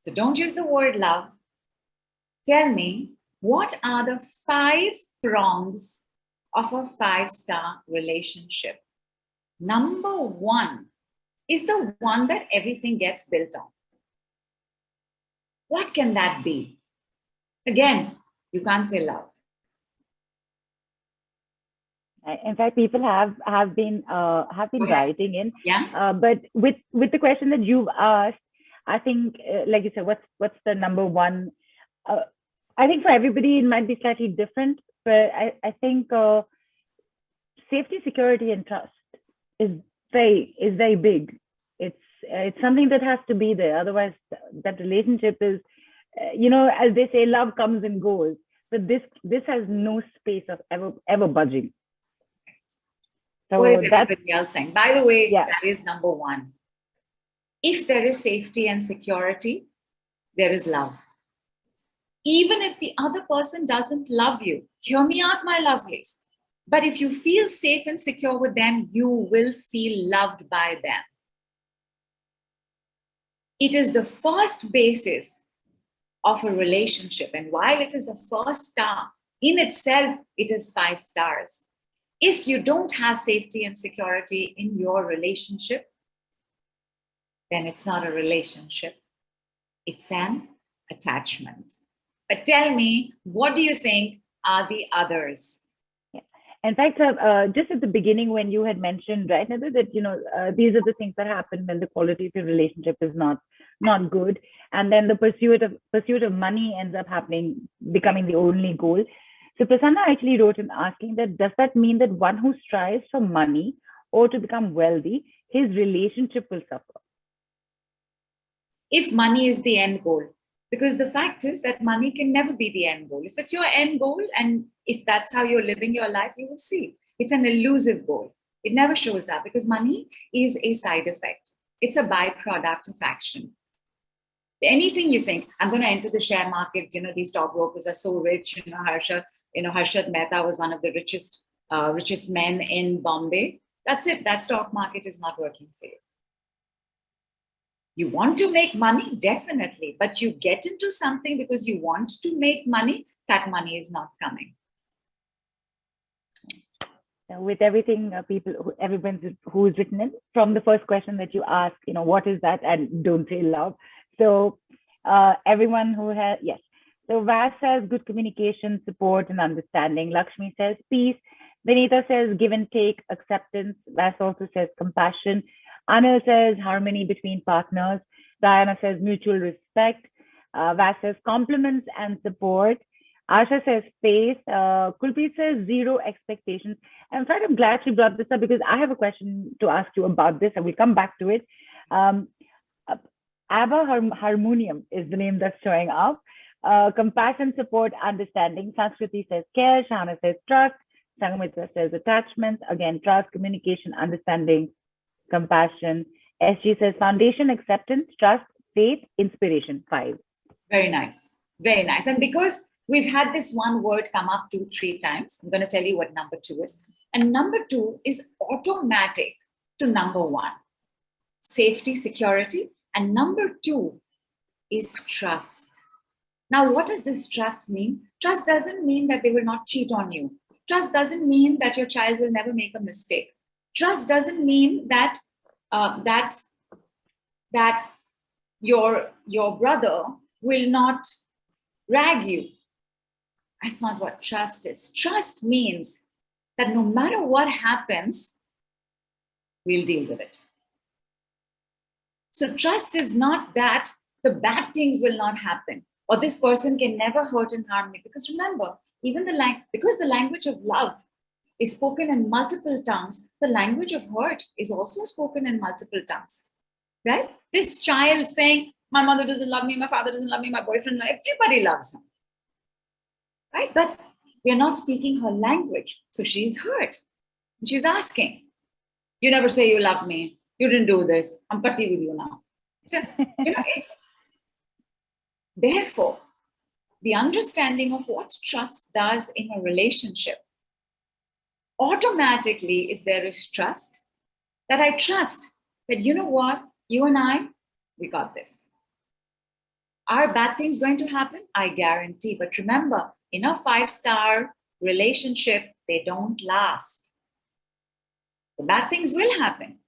So don't use the word love. Tell me, what are the 5 prongs of a 5-star relationship? Number 1 is the one that everything gets built on. What can that be? Again, you can't say love. In fact, people have been writing in. Yeah. But with the question that you've asked, I think, like you said, what's the number one? I think for everybody it might be slightly different, but I think safety, security, and trust is very big. It's something that has to be there. Otherwise, that relationship is, as they say, love comes and goes. But this has no space of ever budging. So what is everybody else saying? By the way, that is number 1. If there is safety and security, there is love. Even if the other person doesn't love you, hear me out, my lovelies. But if you feel safe and secure with them, you will feel loved by them. It is the first basis of a relationship. And while it is the first star, in itself, it is 5 stars. If you don't have safety and security in your relationship, then it's not a relationship. It's an attachment. But tell me, what do you think are the others? Yeah. In fact, just at the beginning when you had mentioned, right, Nidhu, that, these are the things that happen when the quality of your relationship is not good. And then the pursuit of money ends up becoming the only goal. So Prasanna actually wrote in asking that, does that mean that one who strives for money or to become wealthy, his relationship will suffer? If money is the end goal, because the fact is that money can never be the end goal. If it's your end goal, and if that's how you're living your life, you will see. It's an elusive goal. It never shows up because money is a side effect. It's a byproduct of action. Anything you think, I'm going to enter the share market, these stockbrokers are so rich, Harshad Mehta was one of the richest men in Bombay. That's it. That stock market is not working for you. You want to make money? Definitely. But you get into something because you want to make money, that money is not coming. With everything, everyone who's written in, from the first question that you asked, what is that? And don't say love. So everyone who has, yes. So Vas says good communication, support, and understanding. Lakshmi says peace. Vinita says give and take, acceptance. Vas also says compassion. Anil says harmony between partners. Diana says mutual respect. Vas says compliments and support. Asha says faith. Kulpreet says zero expectations. And in fact, I'm glad she brought this up because I have a question to ask you about this, and we'll come back to it. Abba Harmonium is the name that's showing up. Compassion, support, understanding. Sanskriti says care. Shana says trust. Sangamitra says attachment. Again, trust, communication, understanding, compassion. SG says foundation, acceptance, trust, faith, inspiration. 5. Very nice. Very nice. And because we've had this one word come up 2-3 times, I'm going to tell you what number 2 is. And number 2 is automatic to number 1. Safety, security. And number 2 is trust. Now, what does this trust mean? Trust doesn't mean that they will not cheat on you. Trust doesn't mean that your child will never make a mistake. Trust doesn't mean that that your brother will not rag you. That's not what trust is. Trust means that no matter what happens, we'll deal with it. So trust is not that the bad things will not happen, or this person can never hurt and harm me. Because remember, even because the language of love is spoken in multiple tongues, the language of hurt is also spoken in multiple tongues, right? This child saying, my mother doesn't love me, my father doesn't love me, my boyfriend, everybody loves him, right? But we are not speaking her language. So she's hurt. She's asking, you never say you love me. You didn't do this. I'm cutty with you now. So, therefore, the understanding of what trust does in a relationship, automatically, if there is trust, that I trust that, you know what, you and I, we got this. Are bad things going to happen? I guarantee. But remember, in a 5-star relationship, they don't last. The bad things will happen.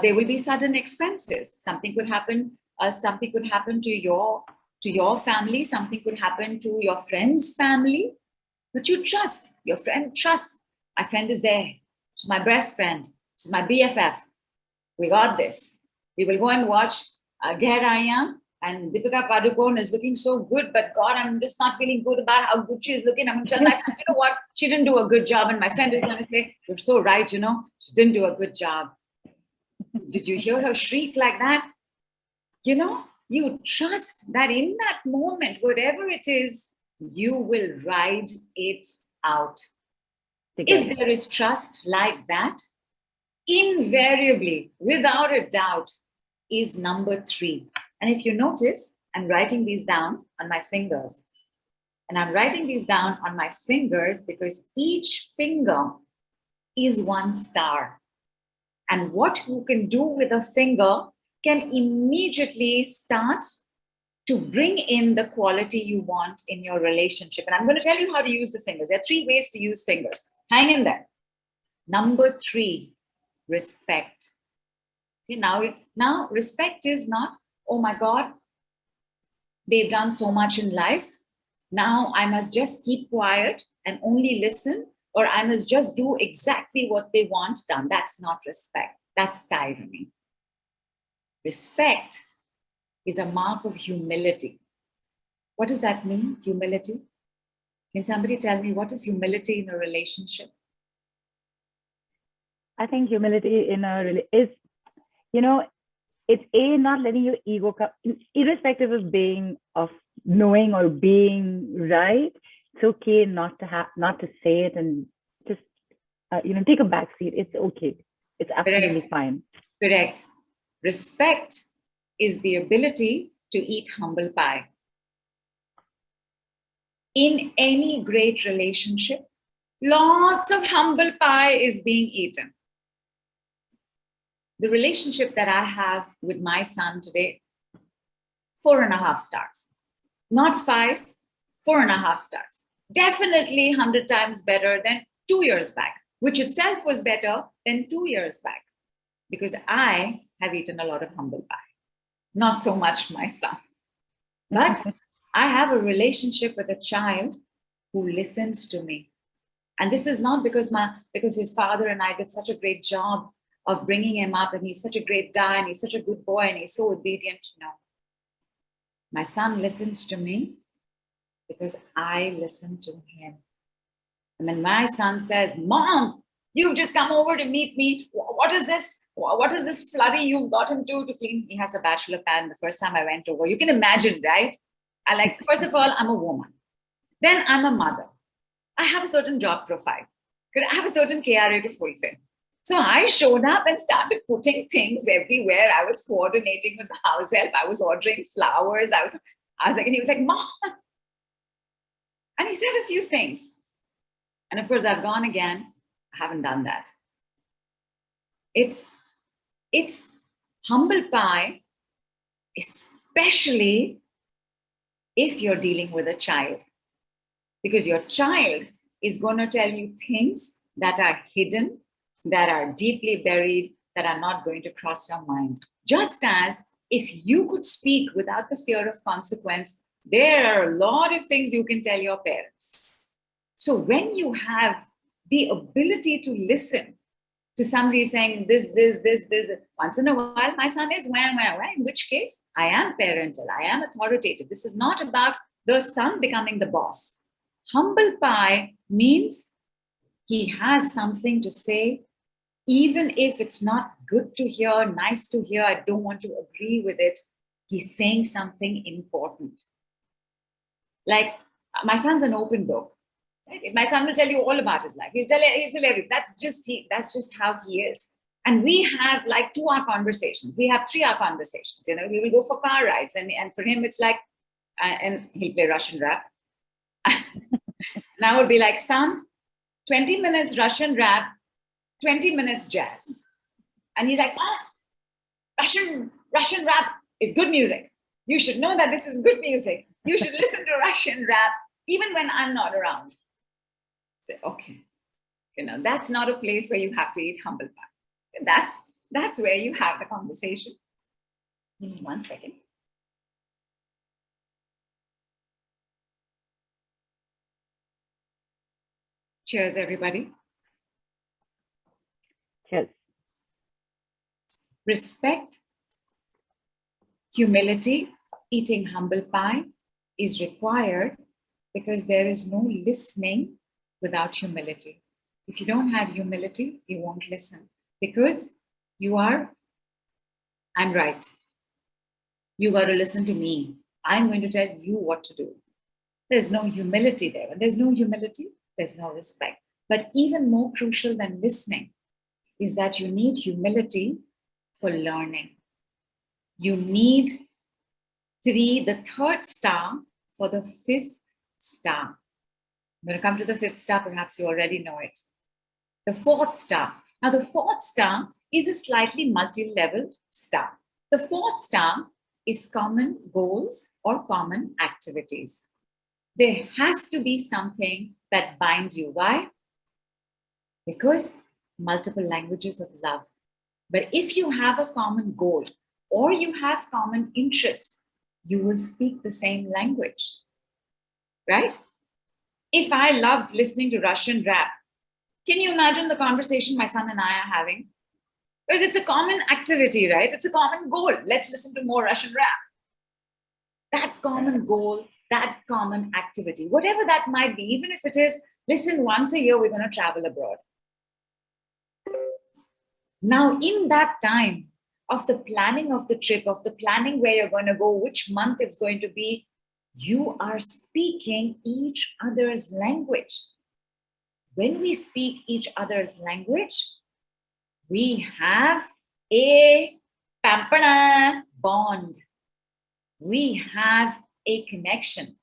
There will be sudden expenses. Something could happen. Something could happen to your family. Something could happen to your friend's family. But you trust your friend. Trust my friend is there. She's my best friend. She's my BFF. We got this. We will go and watch Ghar Aaya, and Deepika Padukone is looking so good, but God, I'm just not feeling good about how good she is looking. I'm going to tell my friend, you know what? She didn't do a good job. And my friend is going to say, you're so right, you know, she didn't do a good job. Did you hear her shriek like that? You know, you trust that in that moment, whatever it is, you will ride it out. If there is trust like that, invariably, without a doubt, is number 3. And if you notice, I'm writing these down on my fingers. And I'm writing these down on my fingers because each finger is 1 star. And what you can do with a finger can immediately start to bring in the quality you want in your relationship. And I'm going to tell you how to use the fingers. There are 3 ways to use fingers. Hang in there. Number 3, respect. Okay, now respect is not, oh my God, they've done so much in life. Now I must just keep quiet and only listen, or I must just do exactly what they want done. That's not respect. That's tyranny. Respect is a mark of humility. What does that mean, humility? Can somebody tell me what is humility in a relationship? I think humility in a is, you know, it's not letting your ego come, irrespective of knowing or being right. It's okay not to say it and just take a back seat. It's okay. It's absolutely fine. Correct. Respect is the ability to eat humble pie. In any great relationship, lots of humble pie is being eaten. The relationship that I have with my son today, 4.5 stars. Not 5, 4.5 stars. Definitely 100 times better than 2 years back, which itself was better than 2 years back, because I have eaten a lot of humble pie. Not so much my son. But I have a relationship with a child who listens to me. And this is not because his father and I did such a great job of bringing him up, and he's such a great guy, and he's such a good boy, and he's so obedient. No. My son listens to me because I listen to him. And when my son says, Mom, you've just come over to meet me. What is this? What is this flurry you've got him to clean? He has a bachelor pad the first time I went over. You can imagine, right? First of all, I'm a woman. Then I'm a mother. I have a certain job profile. I have a certain KRA to fulfill. So I showed up and started putting things everywhere. I was coordinating with the house help. I was ordering flowers. I was like, and he was like, Mom. And he said a few things. And of course, I've gone again. I haven't done that. It's humble pie, especially if you're dealing with a child. Because your child is going to tell you things that are hidden, that are deeply buried, that are not going to cross your mind. Just as if you could speak without the fear of consequence, there are a lot of things you can tell your parents. So when you have the ability to listen to somebody saying this, once in a while, my son is wah, in which case I am parental, I am authoritative. This is not about the son becoming the boss. Humble pie means he has something to say, even if it's not good to hear, nice to hear, I don't want to agree with it. He's saying something important. Like, my son's an open book. Right? My son will tell you all about his life. He'll tell everything. That's just how he is. And we have 2-hour conversations. We have 3-hour conversations. We will go for car rides. And for him, it's like, and he'll play Russian rap. And I would be like, son, 20 minutes Russian rap, 20 minutes jazz. And he's like, Russian rap is good music. You should know that this is good music. You should listen to Russian rap even when I'm not around. So, okay, that's not a place where you have to eat humble pie. That's where you have the conversation. Give me 1 second. Cheers, everybody. Cheers. Respect, humility, eating humble pie is required because there is no listening without humility. If you don't have humility, you won't listen because I'm right. You got to listen to me. I'm going to tell you what to do. There's no humility there. When there's no humility, there's no respect. But even more crucial than listening is that you need humility for learning. You need the third star for the fifth star. I'm going to come to the fifth star, perhaps you already know it. The fourth star. Now, the fourth star is a slightly multi-leveled star. The fourth star is common goals or common activities. There has to be something that binds you. Why? Because multiple languages of love. But if you have a common goal or you have common interests, you will speak the same language, right? If I loved listening to Russian rap, can you imagine the conversation my son and I are having? Because it's a common activity, right? It's a common goal. Let's listen to more Russian rap. That common goal, that common activity, whatever that might be, even if it is, listen, once a year, we're going to travel abroad. Now, in that time of the planning of the trip, of the planning where you're going to go, which month it's going to be, you are speaking each other's language. When we speak each other's language, we have a pampana bond. We have a connection,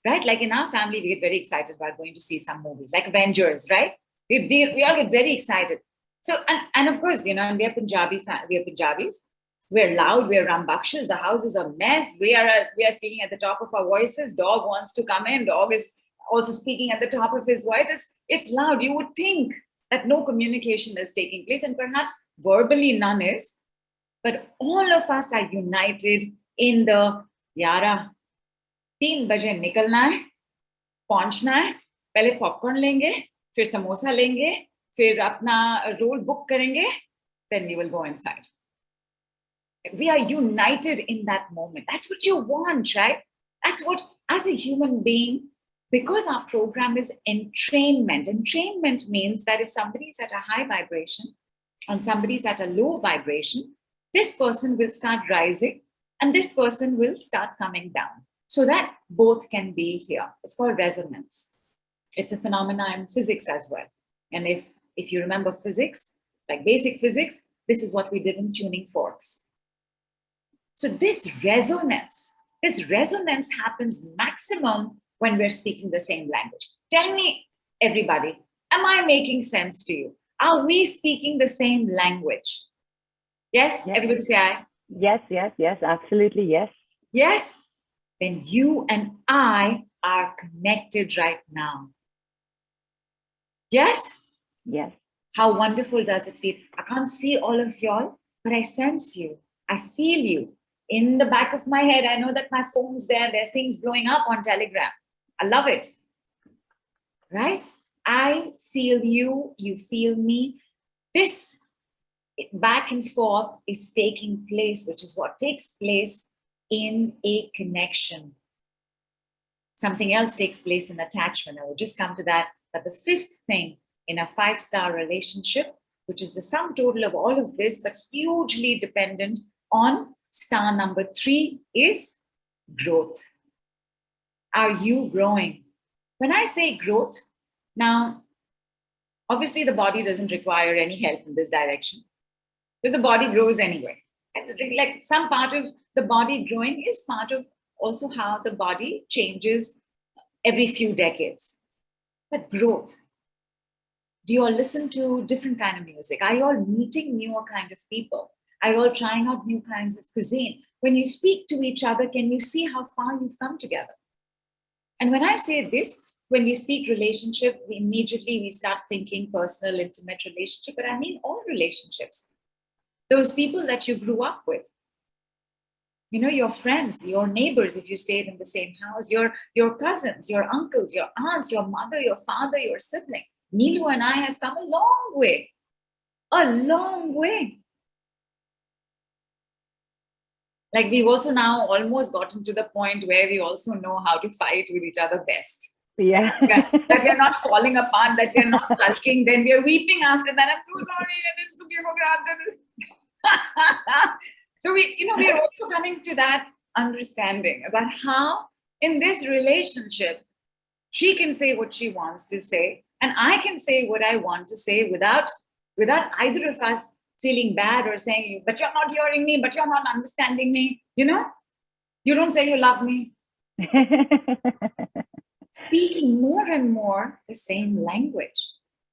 right? Like in our family, we get very excited about going to see some movies, like Avengers, right? We all get very excited. So, and of course, and we are Punjabis. We're loud, we're rambakshas, the house is a mess. We are speaking at the top of our voices. Dog wants to come in. Dog is also speaking at the top of his voice. It's loud. You would think that no communication is taking place, and perhaps verbally none is. But all of us are united in the यारा 3 बजे निकलना है, पहुंचना है, पहले popcorn लेंगे, फिर समोसा लेंगे, फिर अपना रोल बुक करेंगे, then we will go inside. We are united in that moment. That's what you want, right? That's what, as a human being, because our program is entrainment. Entrainment means that if somebody is at a high vibration and somebody is at a low vibration, this person will start rising and this person will start coming down, so that both can be here. It's called resonance. It's a phenomenon in physics as well. And if you remember physics, like basic physics, this is what we did in tuning forks. So this resonance happens maximum when we're speaking the same language. Tell me, everybody, am I making sense to you? Are we speaking the same language? Yes? Everybody say aye. Yes, absolutely, yes. Yes? Then you and I are connected right now. Yes? Yes. How wonderful does it feel? I can't see all of y'all, but I sense you. I feel you. In the back of my head, I know that my phone's there. There are things blowing up on Telegram. I love it. Right? I feel you. You feel me. This back and forth is taking place, which is what takes place in a connection. Something else takes place in attachment. I will just come to that. But the fifth thing in a 5-star relationship, which is the sum total of all of this, but hugely dependent on star number 3, is growth. Are you growing? When I say growth, now, obviously the body doesn't require any help in this direction, because the body grows anyway. Like some part of the body growing is part of also how the body changes every few decades. But growth, do you all listen to different kind of music? Are you all meeting newer kind of people? Are you all trying out new kinds of cuisine? when you speak to each other, can you see how far you've come together? And when I say this, when we speak relationship, we start thinking personal, intimate relationship, but I mean all relationships. Those people that you grew up with, your friends, your neighbors, if you stayed in the same house, your cousins, your uncles, your aunts, your mother, your father, your sibling. Neelu and I have come a long way. A long way. Like we've also now almost gotten to the point where we also know how to fight with each other best. Yeah. That we're not falling apart, that we're not sulking, then we're weeping after that. I'm so sorry, I didn't took you for granted. So we're also coming to that understanding about how in this relationship, she can say what she wants to say, and I can say what I want to say without either of us feeling bad or saying, but you're not hearing me, but you're not understanding me. You don't say you love me. Speaking more and more the same language.